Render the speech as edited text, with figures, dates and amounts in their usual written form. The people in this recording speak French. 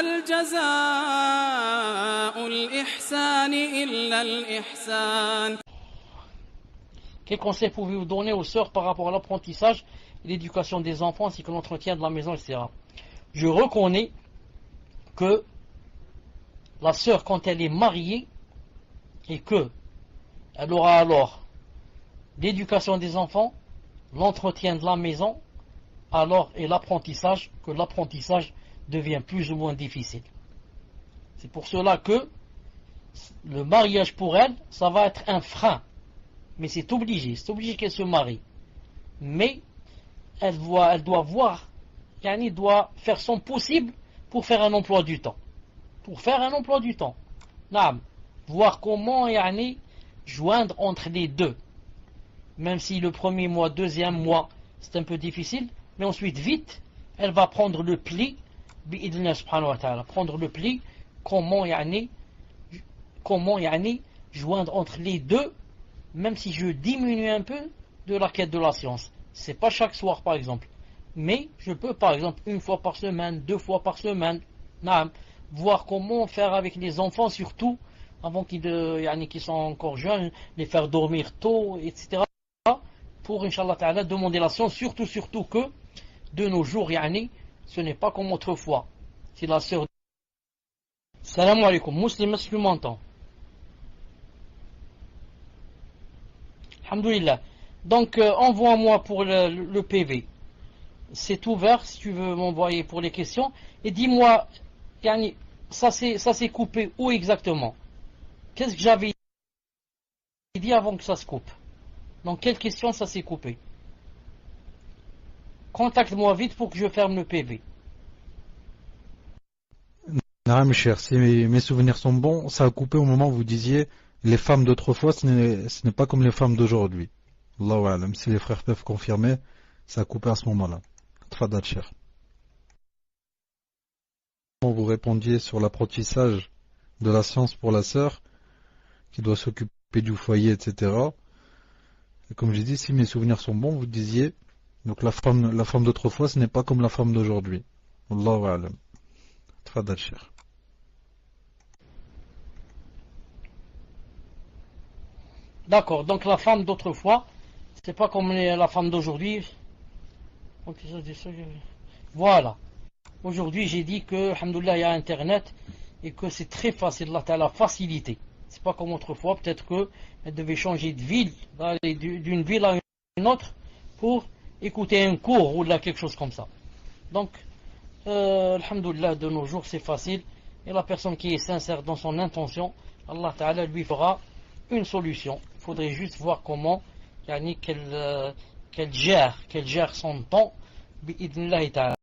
هل جزاء الإحسان إلا الإحسان. Quel conseil pouvez-vous donner aux sœurs par rapport à l'apprentissage et l'éducation des enfants ainsi que l'entretien de la maison, etc. Je reconnais que la sœur, quand elle est mariée et que elle aura alors l'éducation des enfants, l'entretien de la maison, alors et l'apprentissage, que l'apprentissage devient plus ou moins difficile. C'est pour cela que le mariage pour elle, ça va être un frein. Mais c'est obligé qu'elle se marie. Mais elle doit voir, elle doit faire son possible pour faire un emploi du temps. Voir comment joindre entre les deux. Même si le premier mois, deuxième mois, c'est un peu difficile, mais ensuite vite, elle va prendre le pli, prendre le pli, comment joindre entre les deux, même si je diminue un peu de la quête de la science. C'est pas chaque soir par exemple, mais je peux par exemple une fois par semaine, 2 fois par semaine, voir comment faire avec les enfants, surtout avant qu'ils sont encore jeunes, les faire dormir tôt, etc. Pour Inch'Allah Ta'ala demander la science, surtout que de nos jours, ce n'est pas comme autrefois. C'est la sœur. Salam alaikum, musulman, est-ce que tu m'entends? Alhamdulillah. Donc envoie-moi pour le PV. C'est ouvert si tu veux m'envoyer pour les questions. Et dis-moi, ça s'est coupé où exactement? Qu'est-ce que j'avais dit avant que ça se coupe? Dans quelle question ça s'est coupé? Contacte-moi vite pour que je ferme le PV. Non, mes chers, si mes souvenirs sont bons, ça a coupé au moment où vous disiez les femmes d'autrefois, ce n'est pas comme les femmes d'aujourd'hui. Allahu a'lam, si les frères peuvent confirmer, ça a coupé à ce moment-là. Tfadal, cher. Vous répondiez sur l'apprentissage de la science pour la sœur, qui doit s'occuper du foyer, etc. Et comme j'ai dit, si mes souvenirs sont bons, vous disiez, donc la femme d'autrefois, ce n'est pas comme la femme d'aujourd'hui. Allahu a'lam. Tfadal, cher. D'accord, donc la femme d'autrefois, c'est pas comme la femme d'aujourd'hui. Voilà. Aujourd'hui, j'ai dit que, alhamdoulilah, il y a Internet et que c'est très facile, Allah Ta'ala, facilité. C'est pas comme autrefois, peut-être qu'elle devait changer de ville, d'aller d'une ville à une autre pour écouter un cours ou là, quelque chose comme ça. Donc, alhamdoulilah, de nos jours, c'est facile. Et la personne qui est sincère dans son intention, Allah Ta'ala lui fera une solution. Il faudrait juste voir comment qu'elle gère son temps, bi'idnillahi ta'ala.